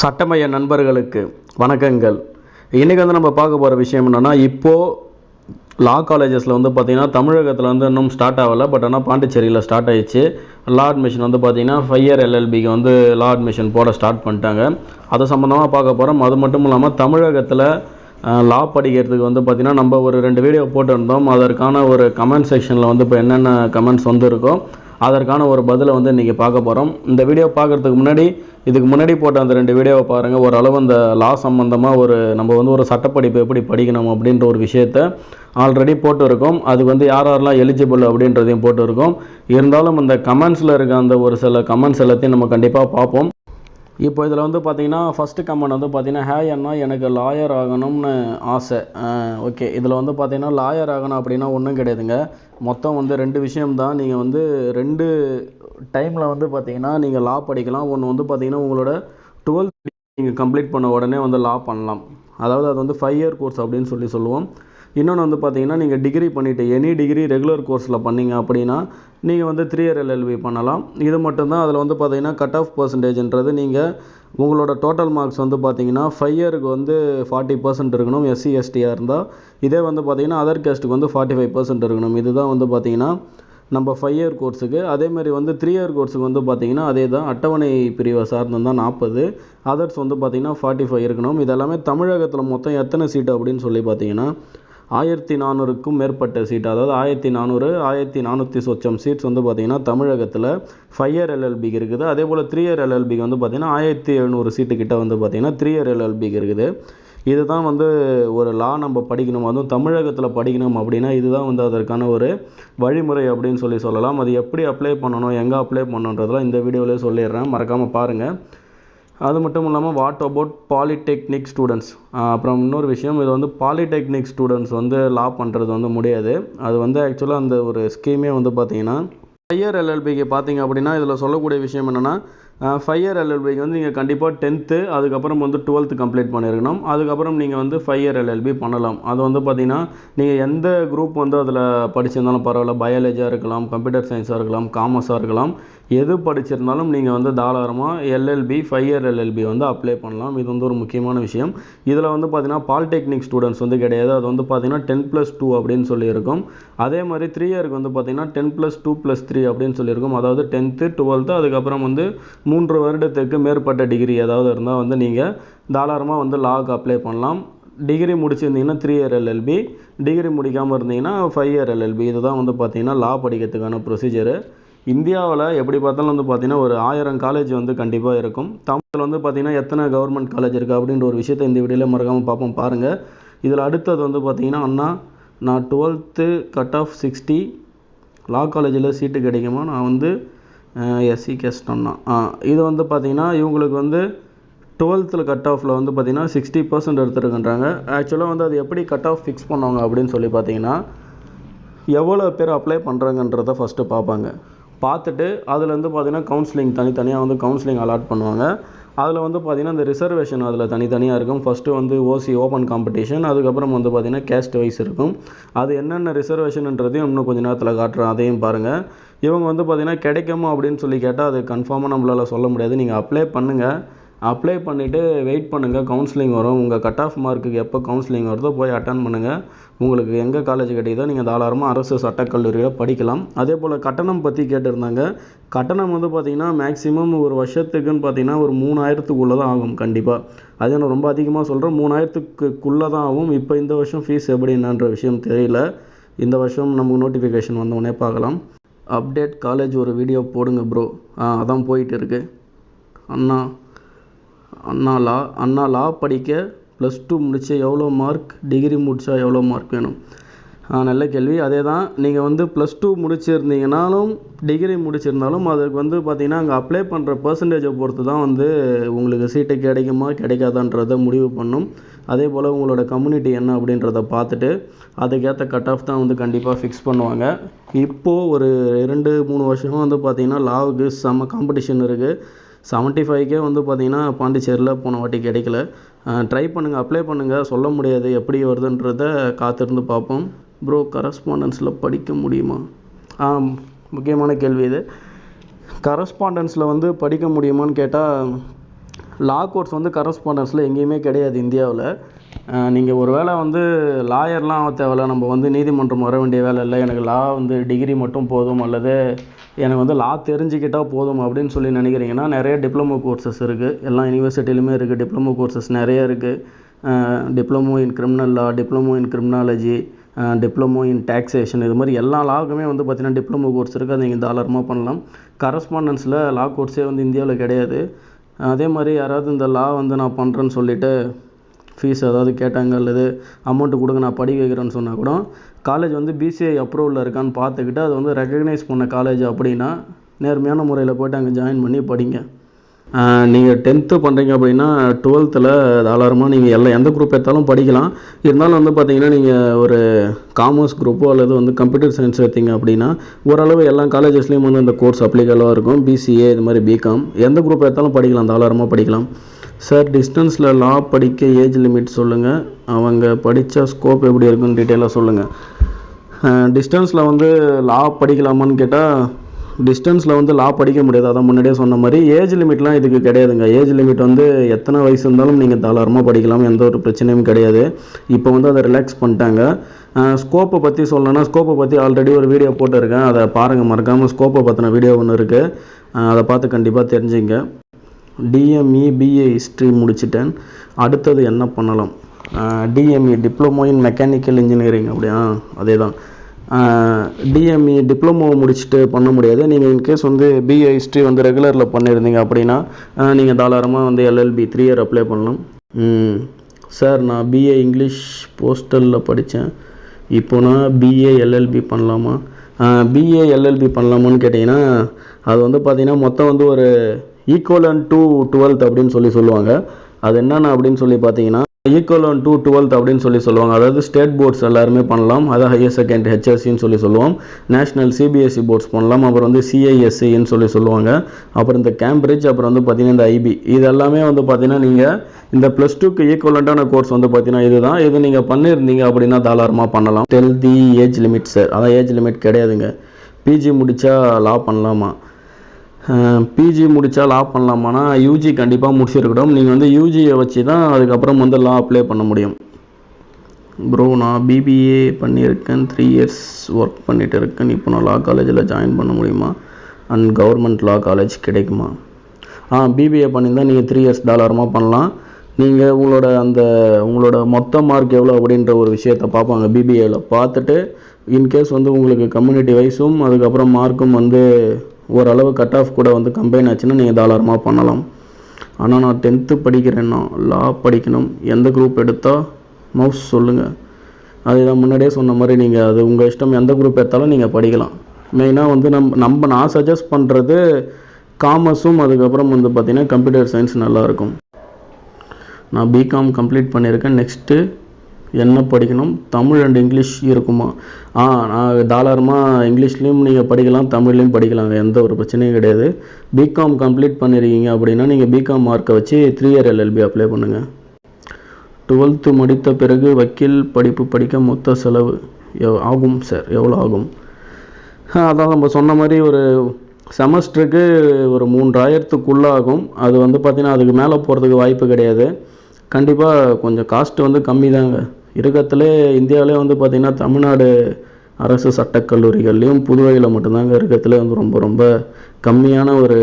சட்டமய நண்பர்களுக்கு வணக்கங்கள். இன்றைக்கி வந்து நம்ம பார்க்க போகிற விஷயம் என்னென்னா, இப்போது லா காலேஜஸில் வந்து பார்த்திங்கன்னா தமிழகத்தில் வந்து இன்னும் ஸ்டார்ட் ஆகலை. பட் ஆனால் பாண்டிச்சேரியில் ஸ்டார்ட் ஆகிடுச்சு. லா அட்மிஷன் வந்து பார்த்திங்கன்னா 5 இயர் LLBக்கு வந்து லா அட்மிஷன் போட ஸ்டார்ட் பண்ணிட்டாங்க. அது சம்மந்தமாக பார்க்க போகிறோம். அது மட்டும் இல்லாமல் தமிழகத்தில் லா படிக்கிறதுக்கு வந்து பார்த்திங்கன்னா நம்ம ஒரு 2 வீடியோ போட்டிருந்தோம். அதற்கான ஒரு கமெண்ட் செக்ஷனில் வந்து இப்போ என்னென்ன கமெண்ட்ஸ் வந்து இருக்கோ அதற்கான ஒரு பதிலை வந்து இன்றைக்கி பார்க்க போகிறோம். இந்த வீடியோ பார்க்குறதுக்கு இதுக்கு முன்னாடி போட்ட அந்த 2 வீடியோவை பாருங்கள். ஓரளவு அந்த லா சம்மந்தமாக நம்ம வந்து ஒரு சட்டப்படிப்பு எப்படி படிக்கணும் அப்படின்ற ஒரு விஷயத்தை ஆல்ரெடி போட்டு இருக்கோம். அதுக்கு வந்து யாரெல்லாம் எலிஜிபிள் அப்படின்றதையும் போட்டு இருக்கோம். இருந்தாலும் அந்த கமெண்ட்ஸில் இருக்க அந்த ஒரு சில கமெண்ட்ஸ் எல்லாத்தையும் நம்ம கண்டிப்பாக பார்ப்போம். இப்போ இதில் வந்து பார்த்திங்கன்னா ஃபஸ்ட்டு கமெண்ட் வந்து பார்த்திங்கன்னா, ஹேய் அண்ணா, எனக்கு லாயர் ஆகணும்னு ஆசை. ஓகே, இதில் வந்து பார்த்திங்கன்னா லாயர் ஆகணும் அப்படின்னா ஒன்றும் கிடையாதுங்க. மொத்தம் வந்து 2 விஷயம்தான். நீங்கள் வந்து 2 டைமில் வந்து பார்த்திங்கன்னா நீங்கள் லா படிக்கலாம். ஒன்று வந்து பார்த்திங்கன்னா உங்களோட 12th நீங்கள் கம்ப்ளீட் பண்ண உடனே வந்து லா பண்ணலாம். அதாவது அது வந்து 5 இயர் கோர்ஸ் அப்படின்னு சொல்லுவோம். இன்னொன்று வந்து பார்த்திங்கன்னா நீங்கள் டிகிரி பண்ணிவிட்டு எனி டிகிரி ரெகுலர் கோர்ஸில் பண்ணிங்க அப்படின்னா நீங்கள் வந்து 3 இயர் LLB பண்ணலாம். இது மட்டும்தான். அதில் வந்து பார்த்திங்கன்னா கட் ஆஃப் பர்சன்டேஜ்ன்றது நீங்கள் உங்களோட டோட்டல் மார்க்ஸ் வந்து பார்த்திங்கன்னா 5 இயருக்கு வந்து 40% இருக்கணும் SC STயாக இருந்தால். இதே வந்து பார்த்திங்கன்னா அதர் கேஸ்ட்டுக்கு வந்து 45% இருக்கணும். இதுதான் வந்து பார்த்திங்கன்னா நம்ம 5 இயர் கோர்ஸுக்கு. அதேமாதிரி வந்து 3 இயர் கோர்ஸுக்கு வந்து பார்த்திங்கன்னா அதே தான். அட்டவணை பிரிவை சார்ந்ததான் 40, அதர்ஸ் வந்து பார்த்திங்கன்னா 45 இருக்கணும். இதெல்லாமே தமிழகத்தில் மொத்தம் எத்தனை சீட்டு அப்படின்னு சொல்லி பார்த்திங்கன்னா 1400க்கும் மேற்பட்ட சீட். அதாவது 1400 1400 சொச்சம் சீட்ஸ் வந்து பார்த்திங்கன்னா தமிழகத்தில் 5 இயர் LLBக்கு இருக்குது. அதே போல் 3 இயர் LLBக்கு வந்து பார்த்திங்கன்னா 1700 சீட்டு கிட்ட வந்து பார்த்திங்கன்னா 3 இயர் LLBக்கு இருக்குது. இதுதான் வந்து ஒரு லா நம்ம படிக்கணும், அதுவும் தமிழகத்தில் படிக்கணும் அப்படின்னா இதுதான் வந்து அதற்கான ஒரு வழிமுறை அப்படின்னு சொல்லலாம். அது எப்படி அப்ளை பண்ணணும், எங்கே அப்ளை பண்ணணுன்றதெல்லாம் இந்த வீடியோவிலே சொல்லிடுறேன், மறக்காமல் பாருங்கள். அது மட்டும் இல்லாமல் வாட் அபவுட் பாலிடெக்னிக் ஸ்டூடெண்ட்ஸ். அப்புறம் இன்னொரு விஷயம், இது வந்து பாலிடெக்னிக் ஸ்டூடெண்ட்ஸ் வந்து லா பண்ணுறது வந்து முடியாது. அது வந்து ஆக்சுவலாக அந்த ஒரு ஸ்கீமே வந்து பார்த்திங்கன்னா 5 இயர் LLBக்கு பார்த்திங்க அப்படின்னா இதில் சொல்லக்கூடிய விஷயம் என்னென்னா, 5 இயர் LLBக்கு வந்து நீங்கள் கண்டிப்பாக 10th அதுக்கப்புறம் வந்து 12th கம்ப்ளீட் பண்ணியிருக்கணும். அதுக்கப்புறம் நீங்கள் வந்து 5 இயர் LLB பண்ணலாம். அது வந்து பார்த்திங்கன்னா நீங்கள் எந்த குரூப் வந்து அதில் படிச்சிருந்தாலும் பரவாயில்ல, பயாலஜியாக இருக்கலாம், கம்ப்யூட்டர் சயின்ஸாக இருக்கலாம், காமர்ஸாக இருக்கலாம், எது படிச்சிருந்தாலும் நீங்கள் வந்து தாராளமாக LLB 5 இயர் LLB வந்து அப்ளை பண்ணலாம். இது வந்து ஒரு முக்கியமான விஷயம். இதில் வந்து பார்த்திங்கன்னா பாலிடெக்னிக் ஸ்டூடெண்ட்ஸ் வந்து கிடையாது. அது வந்து பார்த்திங்கன்னா 10+2 அப்படின்னு சொல்லியிருக்கும். அதே மாதிரி 3 இயருக்கு வந்து பார்த்திங்கன்னா 10+2+3 அப்படின்னு சொல்லியிருக்கும். அதாவது 10th 12th அதுக்கப்புறம் வந்து 3 வருடத்துக்கு மேற்பட்ட டிகிரி ஏதாவது இருந்தால் வந்து நீங்கள் தாராளமாக வந்து லாக்கு அப்ளை பண்ணலாம். டிகிரி முடிச்சிருந்தீங்கன்னா 3 இயர் LLB, டிகிரி முடிக்காமல் இருந்தீங்கன்னா 5 இயர் LLB. இதுதான் வந்து பார்த்திங்கன்னா லா படிக்கிறதுக்கான ப்ரொசீஜரு. இந்தியாவில் எப்படி பார்த்தாலும் வந்து பார்த்திங்கன்னா ஒரு 1000 காலேஜ் வந்து கண்டிப்பாக இருக்கும். தமிழில் வந்து பார்த்திங்கன்னா எத்தனை கவர்மெண்ட் காலேஜ் இருக்குது அப்படின்ற ஒரு விஷயத்தை இந்த வீடியோவில் மறக்காமல் பார்ப்போம் பாருங்கள். இதில் அடுத்தது வந்து பார்த்திங்கன்னா, அண்ணா நான் 12th கட் ஆஃப் 60 லா காலேஜில் சீட்டு கிடைக்குமா, நான் வந்து SC கேஸ்ட் அண்ணா. இது வந்து பார்த்திங்கன்னா இவங்களுக்கு வந்து 12th கட் ஆஃபில் வந்து பார்த்திங்கன்னா 60% எடுத்துருக்குன்றாங்க. ஆக்சுவலாக வந்து அது எப்படி கட் ஆஃப் ஃபிக்ஸ் பண்ணுவாங்க அப்படின்னு சொல்லி பார்த்திங்கன்னா, எவ்வளோ பேர் அப்ளை பண்ணுறாங்கன்றதை ஃபஸ்ட்டு பார்ப்பாங்க. பார்த்துட்டு அதில் வந்து பார்த்திங்கன்னா கவுன்சிலிங் தனித்தனியாக வந்து கவுன்சிலிங் அலாட் பண்ணுவாங்க. அதில் வந்து பார்த்திங்கன்னா இந்த ரிசர்வேஷன் அதில் தனித்தனியாக இருக்கும். ஃபஸ்ட்டு வந்து OC ஓப்பன் காம்படிஷன், அதுக்கப்புறம் வந்து பார்த்திங்கன்னா கேஸ்ட் வைஸ் இருக்கும். அது என்னென்ன ரிசர்வேஷன்ன்றதையும் இன்னும் கொஞ்சம் நேரத்தில் காட்டுறேன், அதையும் பாருங்கள். இவங்க வந்து பார்த்திங்கன்னா கிடைக்குமா அப்படின்னு சொல்லி கேட்டால் அது கன்ஃபார்மாக நம்மளால் சொல்ல முடியாது. நீங்கள் அப்ளை பண்ணுங்கள், அப்ளை பண்ணிவிட்டு வெயிட் பண்ணுங்கள், கவுன்சிலிங் வரும். உங்கள் கட் ஆஃப் மார்க்குக்கு எப்போ கவுன்சிலிங் வருதோ போய் அட்டன் பண்ணுங்கள். உங்களுக்கு எங்கே காலேஜ் கிடைக்குதோ நீங்கள் தாராளமாக அரசு சட்டக்கல்லூரியில் படிக்கலாம். அதே போல் கட்டணம் பற்றி கேட்டிருந்தாங்க. கட்டணம் வந்து பார்த்திங்கன்னா மேக்ஸிமம் ஒரு வருஷத்துக்குன்னு பார்த்திங்கன்னா ஒரு 3000க்குள்ளே தான் ஆகும் கண்டிப்பாக. அது நான் ரொம்ப அதிகமாக சொல்கிறேன், 3000க்குள்ளே தான் ஆகும். இப்போ இந்த வருஷம் ஃபீஸ் எப்படி என்னன்ற விஷயம் தெரியல. இந்த வருஷம் நமக்கு நோட்டிஃபிகேஷன் வந்தோடனே பார்க்கலாம். அப்டேட் காலேஜ் ஒரு வீடியோ போடுங்க ப்ரோ. அதான் போயிட்டு இருக்குது. அண்ணா லா படிக்க +2 முடித்தா எவ்வளோ மார்க், டிகிரி முடித்தா எவ்வளோ மார்க் வேணும்? நல்ல கேள்வி. அதே தான், நீங்கள் வந்து +2 முடிச்சிருந்தீங்கனாலும் டிகிரி முடிச்சிருந்தாலும் அதுக்கு வந்து பார்த்திங்கன்னா அங்கே அப்ளை பண்ணுற பர்சன்டேஜை பொறுத்து தான் வந்து உங்களுக்கு சீட்டு கிடைக்குமா கிடைக்காதான்றதை முடிவு பண்ணும். அதே போல் உங்களோட கம்யூனிட்டி என்ன அப்படின்றத பார்த்துட்டு அதுக்கேற்ற கட் ஆஃப் தான் வந்து கண்டிப்பாக ஃபிக்ஸ் பண்ணுவாங்க. இப்போது ஒரு 2-3 வருஷமாக வந்து பார்த்திங்கன்னா லாவுக்கு செம்ம காம்படிஷன் இருக்குது. 75K வந்து பார்த்திங்கன்னா பாண்டிச்சேரியில் போன வாட்டி கிடைக்கல. ட்ரை பண்ணுங்கள், அப்ளை பண்ணுங்கள், சொல்ல முடியாது எப்படி வருதுன்றதை காத்திருந்து பார்ப்போம். ப்ரோ கரஸ்பாண்டன்ஸில் படிக்க முடியுமா? முக்கியமான கேள்வி இது. கரஸ்பாண்டன்ஸில் வந்து படிக்க முடியுமான்னு கேட்டால் லா கோர்ஸ் வந்து கரஸ்பாண்டன்ஸில் எங்கேயுமே கிடையாது இந்தியாவில். நீங்கள் ஒரு வேளை வந்து லாயர்லாம் ஆக தேவையில்ல, நம்ம வந்து நீதிமன்றம் வர வேண்டிய வேலை இல்லை, எனக்கு லா வந்து டிகிரி மட்டும் போதும் அல்லது எனக்கு வந்து லா தெரிஞ்சுக்கிட்டால் போதும் அப்படின்னு சொல்லி நினைக்கிறீங்கன்னா நிறைய டிப்ளமோ கோர்சஸ் இருக்குது. எல்லா யூனிவர்சிட்டியிலுமே இருக்குது டிப்ளமோ கோர்சஸ் நிறைய இருக்குது. Diploma in criminal law, diploma in criminology, diploma in taxation, இது மாதிரி எல்லா லாவுக்குமே வந்து பார்த்திங்கன்னா டிப்ளமோ கோர்ஸ் இருக்குது. அது நீங்கள் தாராளமாக பண்ணலாம். கரஸ்பாண்டன்ஸில் லா கோர்ஸே வந்து இந்தியாவில் கிடையாது. அதே மாதிரி யாராவது இந்த லா வந்து நான் பண்ணுறேன்னு சொல்லிவிட்டு ஃபீஸ் ஏதாவது கேட்டாங்க அல்லது அமௌண்ட்டு கொடுங்க நான் படிக்க வைக்கிறேன்னு சொன்னால் கூட காலேஜ் வந்து பிசிஐ அப்ரூவலில் இருக்கான்னு பார்த்துக்கிட்டு அது வந்து ரெக்கக்னைஸ் பண்ண காலேஜ் அப்படின்னா நேர்மையான முறையில் போய்ட்டு அங்கே ஜாயின் பண்ணி படிங்க. நீங்கள் 10th பண்ணுறீங்க அப்படின்னா 12th தாராளமாக நீங்கள் எந்த குரூப் எடுத்தாலும் படிக்கலாம். இருந்தாலும் வந்து பார்த்தீங்கன்னா நீங்கள் ஒரு காமர்ஸ் குரூப்போ அல்லது வந்து கம்ப்யூட்டர் சயின்ஸ் எடுத்தீங்க அப்படின்னா ஓரளவு எல்லா காலேஜஸ்லேயும் வந்து அந்த கோர்ஸ் அப்ளிகபிளாக இருக்கும். பிசிஏ இது மாதிரி பிகாம் எந்த குரூப் எடுத்தாலும் படிக்கலாம், தாராளமாக படிக்கலாம். சார் டிஸ்டன்ஸில் லா படிக்க ஏஜ் லிமிட் சொல்லுங்கள், அவங்க படித்த ஸ்கோப் எப்படி இருக்குன்னு டீட்டெயிலாக சொல்லுங்கள். டிஸ்டன்ஸில் வந்து லா படிக்கலாமான்னு கேட்டால் டிஸ்டன்ஸில் வந்து லா படிக்க முடியாது. அதான் முன்னாடியே சொன்ன மாதிரி ஏஜ் லிமிட்லாம் இதுக்கு கிடையாதுங்க. ஏஜ் லிமிட் வந்து எத்தனை வயசு இருந்தாலும் நீங்கள் தாராளமாக படிக்கலாம், எந்த ஒரு பிரச்சனையும் கிடையாது. இப்போ வந்து அதை ரிலாக்ஸ் பண்ணிட்டாங்க. ஸ்கோப்பை பற்றி சொல்லணும்னா ஸ்கோப்பை பற்றி ஆல்ரெடி ஒரு வீடியோ போட்டிருக்கேன், அதை பாருங்கள் மறக்காமல். ஸ்கோப்பை பற்றின வீடியோ ஒன்று இருக்குது, அதை பார்த்து கண்டிப்பாக தெரிஞ்சுங்க. டிஎம்இ பிஏ ஹிஸ்ட்ரி முடிச்சிட்டேன், அடுத்தது என்ன பண்ணலாம்? DME diploma in mechanical engineering அப்படியா? அதே தான். டிஎம்இ டிப்ளமோ முடிச்சுட்டு பண்ண முடியாது. நீங்கள் இன்கேஸ் வந்து பிஏ ஹிஸ்ட்ரி வந்து ரெகுலரில் பண்ணியிருந்தீங்க அப்படின்னா நீங்கள் தாராளமாக வந்து எல்எல்பி 3 இயர் அப்ளை பண்ணலாம். சார் நான் பிஏ இங்கிலீஷ் போஸ்டலில் படித்தேன், இப்போ நான் பிஏ எல்எல்பி பண்ணலாமா? பிஏ எல்எல்பி பண்ணலாமான்னு கேட்டிங்கன்னா அது வந்து பார்த்திங்கன்னா மொத்தம் வந்து ஒரு ஈக்குவலன் டு 12th அப்படின்னு சொல்லுவாங்க. அது என்னென்ன அப்படின்னு சொல்லி பார்த்தீங்கன்னா ஈக்குவலன் டு 12th அப்படின்னு சொல்லுவாங்க. அதாவது ஸ்டேட் போர்ட்ஸ் எல்லாருமே பண்ணலாம், அதாவது ஹையர் செகண்டரி ஹெச்எஸ்சின்னு சொல்லுவோம். நேஷ்னல் சிபிஎஸ்சி போர்ட்ஸ் பண்ணலாம், அப்புறம் வந்து சிஐஎஸ்சின்னு சொல்லுவாங்க. அப்புறம் இந்த கேம்பிரிட்ஜ், அப்புறம் வந்து பார்த்தீங்கன்னா இந்த ஐபி, இது எல்லாமே வந்து பார்த்தீங்கன்னா நீங்கள் இந்த +2க்கு ஈக்குவலண்ட்டான கோர்ஸ் வந்து பார்த்தீங்கன்னா இதுதான். இது நீங்கள் பண்ணியிருந்தீங்க அப்படின்னா தாராளமாக பண்ணலாம். டெல் தி ஏஜ் லிமிட் சார். அதான் ஏஜ் லிமிட் கிடையாதுங்க. பிஜி முடித்தா லா பண்ணலாமா? பிஜி முடித்தா லா பண்ணலாமான்னா யூஜி கண்டிப்பாக முடிச்சிருக்கட்டும். நீங்கள் வந்து யூஜியை வச்சு தான் அதுக்கப்புறம் வந்து லா அப்ளை பண்ண முடியும். ப்ரோ நான் பிபிஏ பண்ணியிருக்கேன், 3 இயர்ஸ் ஒர்க் பண்ணிகிட்டு இருக்கேன், இப்போ நான் லா காலேஜில் ஜாயின் பண்ண முடியுமா? அண்ட் கவர்மெண்ட் லா காலேஜ் கிடைக்குமா? பிபிஏ பண்ணியிருந்தால் நீங்கள் 3 இயர்ஸ் தாராளமாக பண்ணலாம். நீங்கள் உங்களோட மொத்த மார்க் எவ்வளோ அப்படின்ற ஒரு விஷயத்தை பார்ப்பாங்க பிபிஏவில். பார்த்துட்டு இன்கேஸ் வந்து உங்களுக்கு கம்யூனிட்டி வைஸும் அதுக்கப்புறம் மார்க்கும் வந்து ஓரளவு கட் ஆஃப் கூட வந்து கம்பைன் ஆச்சுன்னா நீங்கள் தாராளமாக பண்ணலாம். ஆனால் நான் 10th படிக்கிறேன்னா லா படிக்கணும், எந்த குரூப் எடுத்தால் மவுஸ் சொல்லுங்கள். அதுதான் முன்னாடியே சொன்ன மாதிரி நீங்கள் அது உங்கள் இஷ்டம், எந்த குரூப் எடுத்தாலும் நீங்கள் படிக்கலாம். மெயினாக வந்து நான் சஜஸ்ட் பண்ணுறது காமர்ஸும் அதுக்கப்புறம் வந்து பார்த்திங்கன்னா கம்ப்யூட்டர் சயின்ஸ் நல்லாயிருக்கும். நான் பிகாம் கம்ப்ளீட் பண்ணியிருக்கேன், நெக்ஸ்ட்டு என்ன படிக்கணும்? தமிழ் அண்ட் இங்கிலீஷ் இருக்குமா? நான் தாராளமாக இங்கிலீஷ்லேயும் நீங்கள் படிக்கலாம், தமிழ்லேயும் படிக்கலாங்க, எந்த ஒரு பிரச்சனையும் கிடையாது. பிகாம் கம்ப்ளீட் பண்ணியிருக்கீங்க அப்படின்னா நீங்கள் பிகாம் மார்க்கை வச்சு 3 இயர் எல்எல்பி அப்ளை பண்ணுங்கள். 12th முடித்த பிறகு வக்கீல் படிப்பு படிக்க மொத்த செலவு ஆகும் சார், எவ்வளோ ஆகும்? அதான் நம்ம சொன்ன மாதிரி ஒரு செமஸ்டருக்கு ஒரு 3000க்குள்ளே ஆகும். அது வந்து பார்த்திங்கன்னா அதுக்கு மேலே போகிறதுக்கு வாய்ப்பு கிடையாது. கண்டிப்பாக கொஞ்சம் காஸ்ட்டு வந்து கம்மி தாங்க. இருக்கிறதுலே இந்தியாவிலே வந்து பார்த்திங்கன்னா தமிழ்நாடு அரசு சட்டக்கல்லூரிகள்லேயும் புதுவையில் மட்டும்தாங்க இருக்கிறதுலே வந்து ரொம்ப ரொம்ப கம்மியான ஒரு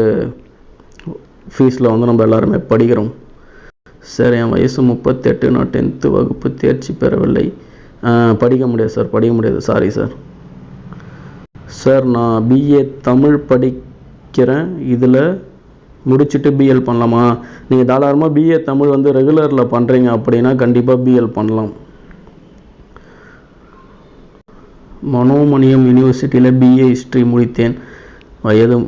ஃபீஸில் வந்து நம்ம எல்லாருமே படிக்கிறோம். சார் என் வயசு 38, நான் 10th வகுப்பு தேர்ச்சி பெறவில்லை, படிக்க முடியாது சார், படிக்க முடியாது, சாரி சார். சார் நான் பிஏ தமிழ் படிக்கிறேன், இதில் முடிச்சுட்டு பிஎல் பண்ணலாமா? நீங்கள் தாராளமாக பிஏ தமிழ் வந்து ரெகுலரில் பண்ணுறீங்க அப்படின்னா கண்டிப்பாக பிஎல் பண்ணலாம். மனோமணியம் யூனிவர்சிட்டியில் பிஏ ஹிஸ்ட்ரி முடித்தேன்,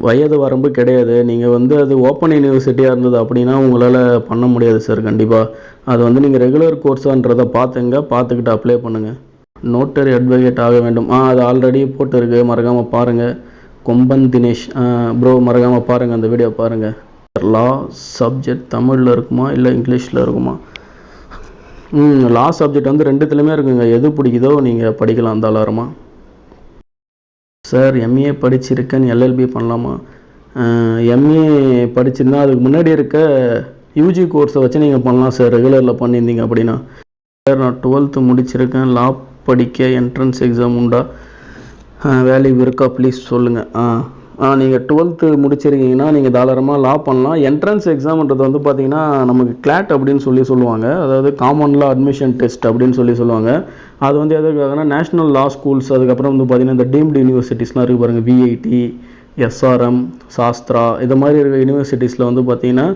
வயது வரம்பு கிடையாது. நீங்கள் வந்து அது ஓப்பன் யூனிவர்சிட்டியாக இருந்தது அப்படின்னா உங்களால் பண்ண முடியாது சார். கண்டிப்பாக அது வந்து நீங்கள் ரெகுலர் கோர்ஸான்றதை பார்த்துக்கிட்டு அப்ளை பண்ணுங்கள். நோட்டரி அட்வொகேட் ஆக வேண்டும், அது ஆல்ரெடி போட்டுருக்கு, மறக்காமல் பாருங்கள். கொம்பன் தினேஷ் ப்ரோ, மறக்காமல் பாருங்கள், அந்த வீடியோ பாருங்கள். லா சப்ஜெக்ட் தமிழில் இருக்குமா இல்லை இங்கிலீஷில் இருக்குமா? லா சப்ஜெக்ட் வந்து ரெண்டுத்துலையுமே இருக்குங்க, எது பிடிக்குதோ நீங்கள் படிக்கலாம் தாராளமாக. சார் எம்ஏ படிச்சிருக்கேன், எல்எல்பி பண்ணலாமா? எம்ஏ படிச்சிருந்தா அதுக்கு முன்னாடி இருக்க யூஜி கோர்ஸை வச்சு நீங்கள் பண்ணலாம் சார் ரெகுலரில் பண்ணியிருந்தீங்க அப்படின்னா. சார் நான் 12th முடிச்சிருக்கேன், லா படிக்க என்ட்ரன்ஸ் எக்ஸாம் உண்டா, வேல்யூ இருக்கா ப்ளீஸ் சொல்லுங்கள். நீங்கள் 12th முடிச்சிருக்கீங்கன்னா நீங்கள் தாராளமாக லா பண்ணலாம். என்ட்ரன்ஸ் எக்ஸாம்ன்றது வந்து பார்த்தீங்கன்னா நமக்கு கிளாட் அப்படின்னு சொல்லுவாங்க, அதாவது காமன் லா அட்மிஷன் டெஸ்ட் அப்படின்னு சொல்லுவாங்க. அது வந்து எதுக்காகனா நேஷ்னல் லா ஸ்கூல்ஸ், அதுக்கப்புறம் வந்து பார்த்தீங்கன்னா இந்த டீம்டு யூனிவர்சிட்டிஸ்லாம் இருக்குது பாருங்கள், விஐடி, எஸ்ஆர்எம், சாஸ்திரா, இது மாதிரி இருக்கிற யூனிவர்சிட்டிஸில் வந்து பார்த்தீங்கன்னா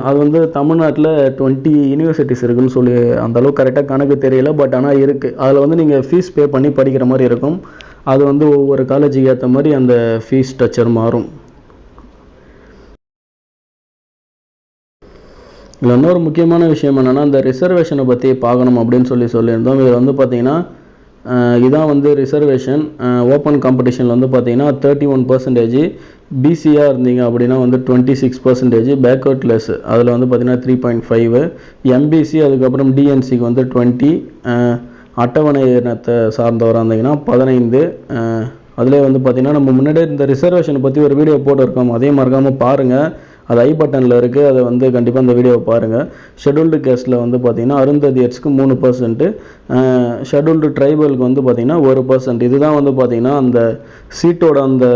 அது வந்து தமிழ்நாட்டில் 20 யூனிவர்சிட்டிஸ் இருக்குதுன்னு அந்தளவுக்கு கரெக்டாக கணக்கு தெரியல, பட் ஆனால் இருக்குது. அதில் வந்து நீங்கள் ஃபீஸ் பே பண்ணி படிக்கிற மாதிரி இருக்கும். அது வந்து ஒவ்வொரு காலேஜுக்கு ஏற்ற மாதிரி அந்த ஃபீஸ் ஸ்ட்ரக்சர் மாறும். இதில் இன்னொரு முக்கியமான விஷயம் என்னென்னா, இந்த ரிசர்வேஷனை பற்றி பார்க்கணும் அப்படின்னு சொல்லியிருந்தோம். இதில் வந்து பார்த்திங்கன்னா இதான் வந்து ரிசர்வேஷன். ஓப்பன் காம்படிஷனில் வந்து பார்த்திங்கன்னா 31%, பிசியாக இருந்தீங்க அப்படின்னா வந்து 26%, பேக்வர்ட் கிளாஸ் அதில் வந்து பார்த்திங்கன்னா 3.5, எம்பிசி அதுக்கப்புறம் டிஎன்சிக்கு வந்து 20, அட்டவணை இனத்தை சார்ந்தவராக இருந்தீங்கன்னா 15. அதிலே வந்து பார்த்திங்கன்னா நம்ம முன்னாடியே இந்த ரிசர்வேஷனை பற்றி ஒரு வீடியோ போட்டிருக்கோம், அதையும் மறக்காமல் பாருங்கள். அது ஐ பட்டனில் இருக்குது, அதை வந்து கண்டிப்பாக அந்த வீடியோவை பாருங்கள். ஷெட்யூல்டு கேஸ்ட்டில் வந்து பார்த்திங்கன்னா அருந்ததியர்ஸ்க்கு 3%, ஷெட்யூல்டு ட்ரைபலுக்கு வந்து பார்த்திங்கன்னா 1%. இதுதான் வந்து பார்த்திங்கன்னா அந்த சீட்டோட அந்த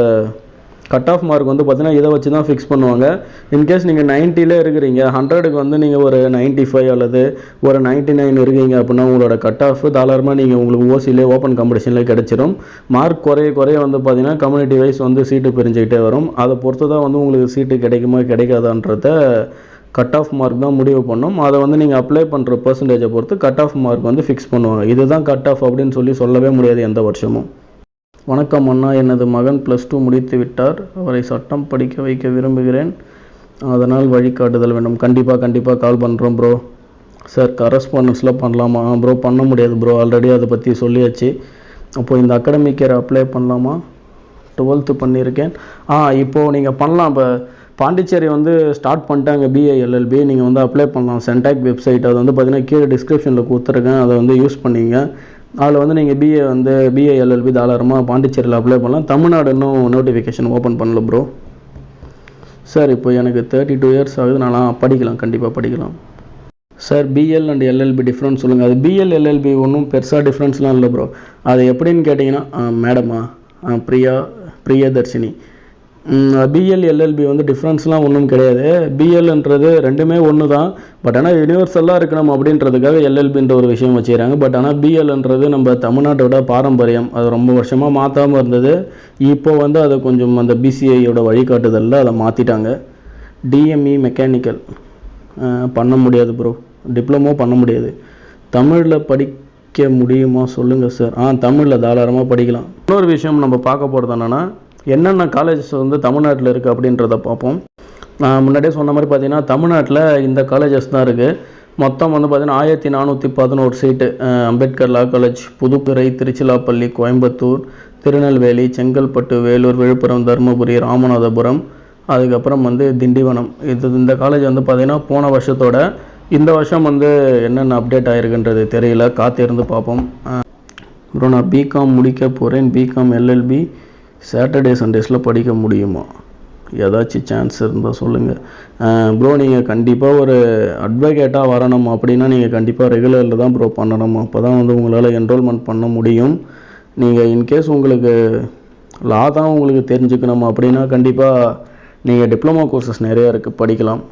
கட் ஆஃப் மார்க் வந்து பார்த்தீங்கன்னா இதை வச்சு தான் ஃபிக்ஸ் பண்ணுவாங்க. இன்கேஸ் நீங்கள் 90லே இருக்கிறீங்க, 100க்கு வந்து நீங்கள் ஒரு 95 அல்லது ஒரு 99 இருக்கீங்க அப்படின்னா உங்களோட கட் ஆஃப் தாராளமாக நீங்கள் உங்களுக்கு ஓசிலே ஓப்பன் காம்படிஷனில் கிடச்சிரும். மார்க் குறைய வந்து பார்த்தீங்கன்னா கம்யூனிட்டி வைஸ் வந்து சீட்டு பிரிஞ்சுக்கிட்டே வரும். அதை பொறுத்து தான் வந்து உங்களுக்கு சீட்டு கிடைக்குமா கிடைக்காதான்றத கட் ஆஃப் மார்க் தான் முடிவு பண்ணும். அதை வந்து நீங்கள் அப்ளை பண்ணுற பர்சன்டேஜை பொறுத்து கட் ஆஃப் மார்க் வந்து ஃபிக்ஸ் பண்ணுவாங்க. இதுதான் கட் ஆஃப் அப்படின்னு சொல்லவே முடியாது எந்த வருஷமும். வணக்கம் அண்ணா, எனது மகன் +2 முடித்து விட்டார், அவரை சட்டம் படிக்க வைக்க விரும்புகிறேன், அதனால் வழிகாட்டுதல் வேண்டும். கண்டிப்பாக கால் பண்ணுறோம் ப்ரோ. சார் கரஸ்பாண்டன்ஸில் பண்ணலாமா? ப்ரோ பண்ண முடியாது ப்ரோ, ஆல்ரெடி அதை பற்றி சொல்லியாச்சு. அப்போது இந்த அகாடமிக் இயர் அப்ளை பண்ணலாமா? 12th பண்ணியிருக்கேன். இப்போது நீங்கள் பண்ணலாம். இப்போ பாண்டிச்சேரி வந்து ஸ்டார்ட் பண்ணிட்டாங்க பிஏ எல்எல்பி, நீங்கள் வந்து அப்ளை பண்ணலாம். சென்டாக் வெப்சைட் அது வந்து பார்த்தீங்கன்னா கீழே டிஸ்கிரிப்ஷனில் கொடுத்துருக்கேன், அதை வந்து யூஸ் பண்ணிங்க. அதில் வந்து நீங்கள் பிஏ எல்எல்பி தாராளமாக பாண்டிச்சேரியில் அப்ளை பண்ணலாம். தமிழ்நாடு இன்னும் நோட்டிஃபிகேஷன் ஓப்பன் பண்ணல ப்ரோ. சார் இப்போ எனக்கு 32 இயர்ஸ் ஆகுது, நான் படிக்கலாம், கண்டிப்பாக படிக்கலாம். Sir BL and LLB difference சொல்லுங்கள். அது பிஎல் எல்எல்பி ஒன்றும் பெருசாக டிஃப்ரென்ஸ்லாம் இல்லை ப்ரோ. அது எப்படின்னு கேட்டிங்கன்னா மேடமா பிரியதர்ஷினி, பிஎல் எல்எல்பி வந்து டிஃப்ரென்ஸ்லாம் ஒன்றும் கிடையாது. பிஎல்ன்றது ரெண்டுமே ஒன்று தான், பட் ஆனால் யூனிவர்சலாக இருக்கணும் அப்படின்றதுக்காக எல்எல்பின்ற ஒரு விஷயம் வச்சுக்கிறாங்க. பட் ஆனால் பிஎல்ன்றது நம்ம தமிழ்நாட்டோட பாரம்பரியம், அது ரொம்ப வருஷமாக மாற்றாமல் இருந்தது. இப்போ வந்து அதை கொஞ்சம் அந்த பிசிஐயோட வழிகாட்டுதலில் அதை மாற்றிட்டாங்க. டிஎம்இ மெக்கானிக்கல் பண்ண முடியாது ப்ரோ, டிப்ளமோ பண்ண முடியாது. தமிழில் படிக்க முடியுமா சொல்லுங்கள் சார். தமிழில் தாராளமாக படிக்கலாம். இன்னொரு விஷயம் நம்ம பார்க்க போகிறது என்னென்னா காலேஜஸ் வந்து தமிழ்நாட்டில் இருக்குது அப்படின்றத பார்ப்போம். நான் முன்னாடியே சொன்ன மாதிரி பார்த்தீங்கன்னா தமிழ்நாட்டில் இந்த காலேஜஸ் தான் இருக்குது. மொத்தம் வந்து பார்த்தீங்கன்னா 1411 சீட்டு. அம்பேத்கர் லா காலேஜ், புதுத்துறை, திருச்சிராப்பள்ளி, கோயம்புத்தூர், திருநெல்வேலி, செங்கல்பட்டு, வேலூர், விழுப்புரம், தருமபுரி, ராமநாதபுரம், அதுக்கப்புறம் வந்து திண்டிவனம். இந்த காலேஜ் வந்து பார்த்திங்கன்னா போன வருஷத்தோட இந்த வருஷம் வந்து என்னென்ன அப்டேட் ஆகிருக்குன்றது தெரியல, காத்திருந்து பார்ப்போம். அப்புறம் நான் பிகாம் முடிக்க போகிறேன், பிகாம் எல்எல்பி சாட்டர்டே சண்டேஸில் படிக்க முடியுமா? ஏதாச்சும் சான்ஸ் இருந்தால் சொல்லுங்கள் ப்ரோ. நீங்கள் கண்டிப்பாக ஒரு அட்வொகேட்டாக வரணும் அப்படின்னா நீங்கள் கண்டிப்பாக ரெகுலரில் தான் ப்ரோ பண்ணணும். அப்போ தான் வந்து உங்களால் என்ரோல்மெண்ட் பண்ண முடியும். நீங்கள் இன்கேஸ் உங்களுக்கு லா தான் உங்களுக்கு தெரிஞ்சுக்கணும் அப்படின்னா கண்டிப்பாக நீங்கள் டிப்ளமோ கோர்சஸ் நிறையா இருக்குது, படிக்கலாம்.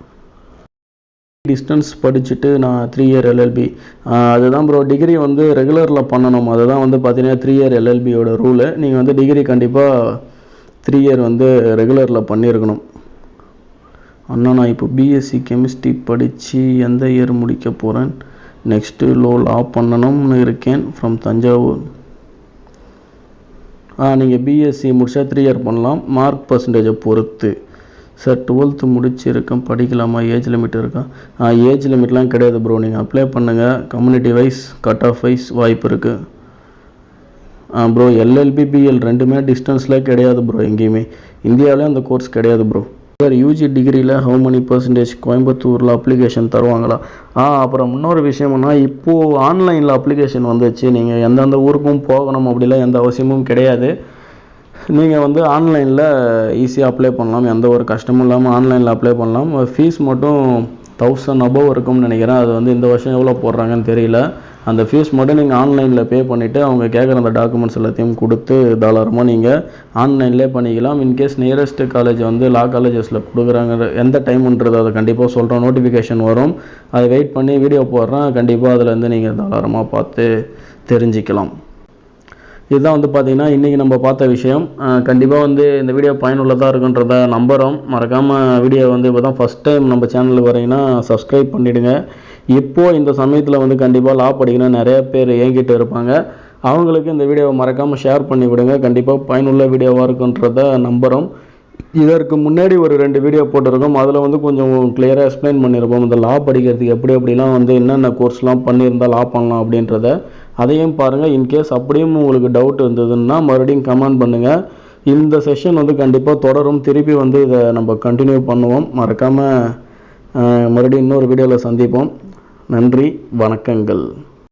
டிஸ்டன்ஸ் படிச்சுட்டு நான் 3 இயர் எல்எல்பி, அதுதான் ப்ரோ. டிகிரி வந்து ரெகுலரில் பண்ணணும், அதுதான் வந்து பார்த்தீங்கன்னா 3 இயர் எல்எல்பியோட ரூலு. நீங்கள் வந்து டிகிரி கண்டிப்பாக 3 இயர் வந்து ரெகுலரில் பண்ணியிருக்கணும். அண்ணா நான் இப்போ பிஎஸ்சி கெமிஸ்ட்ரி படித்து எந்த இயர் முடிக்க போகிறேன், நெக்ஸ்ட்டு லா பண்ணணும்னு இருக்கேன், ஃப்ரம் தஞ்சாவூர். நீங்கள் பிஎஸ்சி முடித்தா 3 இயர் பண்ணலாம், மார்க் பர்சன்டேஜை பொறுத்து. சார் 12th முடிச்சிருக்கேன், படிக்கலாமா? ஏஜ் லிமிட் இருக்கா? ஏஜ் லிமிட்லாம் கிடையாது ப்ரோ, நீங்கள் அப்ளை பண்ணுங்கள். Community wise cut off wise வாய்ப்பு இருக்குது. ப்ரோ எல்எல்பி பிஎல் ரெண்டுமே டிஸ்டன்ஸில் கிடையாது ப்ரோ, எங்கேயுமே இந்தியாவிலே அந்த கோர்ஸ் கிடையாது ப்ரோ. சார் யூஜி டிகிரியில் ஹவு மணி பர்சன்டேஜ் கோயம்புத்தூரில் அப்ளிகேஷன் தருவாங்களா? அப்புறம் இன்னொரு விஷயம்னா இப்போது ஆன்லைனில் அப்ளிகேஷன் வந்துச்சு. நீங்கள் எந்தெந்த ஊருக்கும் போகணும் அப்படிலாம் எந்த அவசியமும் கிடையாது. நீங்கள் வந்து ஆன்லைனில் ஈஸியாக அப்ளை பண்ணலாம், எந்த ஒரு கஷ்டமும் இல்லாமல் ஆன்லைனில் அப்ளை பண்ணலாம். ஃபீஸ் மட்டும் 1000 above இருக்கும்னு நினைக்கிறேன். அது வந்து இந்த வருஷம் எவ்வளோ போடுறாங்கன்னு தெரியல. அந்த ஃபீஸ் மட்டும் நீங்கள் ஆன்லைனில் பே பண்ணிவிட்டு அவங்க கேட்குற அந்த டாக்குமெண்ட்ஸ் எல்லாத்தையும் கொடுத்து தாராளமாக நீங்கள் ஆன்லைன்லேயே பண்ணிக்கலாம். இன்கேஸ் நியரஸ்ட் காலேஜ் வந்து லா காலேஜஸில் கொடுக்குறாங்க எந்த டைம்ன்றது அதை கண்டிப்பாக சொல்கிறோம், நோட்டிஃபிகேஷன் வரும், அதை வெயிட் பண்ணி வீடியோ போடுறேன், கண்டிப்பாக அதில் நீங்கள் தாராளமாக பார்த்து தெரிஞ்சிக்கலாம். இதுதான் வந்து பார்த்திங்கன்னா இன்றைக்கி நம்ம பார்த்த விஷயம். கண்டிப்பாக வந்து இந்த வீடியோ பயனுள்ளதாக இருக்குன்றத நம்புகிறோம். மறக்காமல் வீடியோ வந்து இப்போ தான் ஃபஸ்ட் டைம் நம்ம சேனலுக்கு வரீங்கன்னா சப்ஸ்கிரைப் பண்ணிவிடுங்க. இப்போது இந்த சமயத்தில் வந்து கண்டிப்பாக லா படிக்கணும் நிறைய பேர் ஏங்கிட்டு இருப்பாங்க. அவங்களுக்கு இந்த வீடியோவை மறக்காமல் ஷேர் பண்ணி விடுங்க. கண்டிப்பாக பயனுள்ள வீடியோவாக இருக்குன்றத நம்புகிறோம். இதற்கு முன்னாடி ஒரு 2 வீடியோ போட்டிருக்கோம். அதில் வந்து கொஞ்சம் கிளியராக எக்ஸ்பிளைன் பண்ணியிருப்போம். இந்த லா படிக்கிறதுக்கு எப்படிலாம் வந்து என்னென்ன கோர்ஸ்லாம் பண்ணியிருந்தால் லா பண்ணலாம் அப்படின்றத அதையும் பாருங்கள். இன்கேஸ் அப்படியும் உங்களுக்கு டவுட் இருந்ததுன்னா மறுபடியும் கமெண்ட் பண்ணுங்கள். இந்த செஷன் வந்து கண்டிப்பாக தொடரும். திருப்பி வந்து இதை நம்ம கண்டினியூ பண்ணுவோம். மறக்காமல் மறுபடியும் இன்னொரு வீடியோவில் சந்திப்போம். நன்றி, வணக்கங்கள்.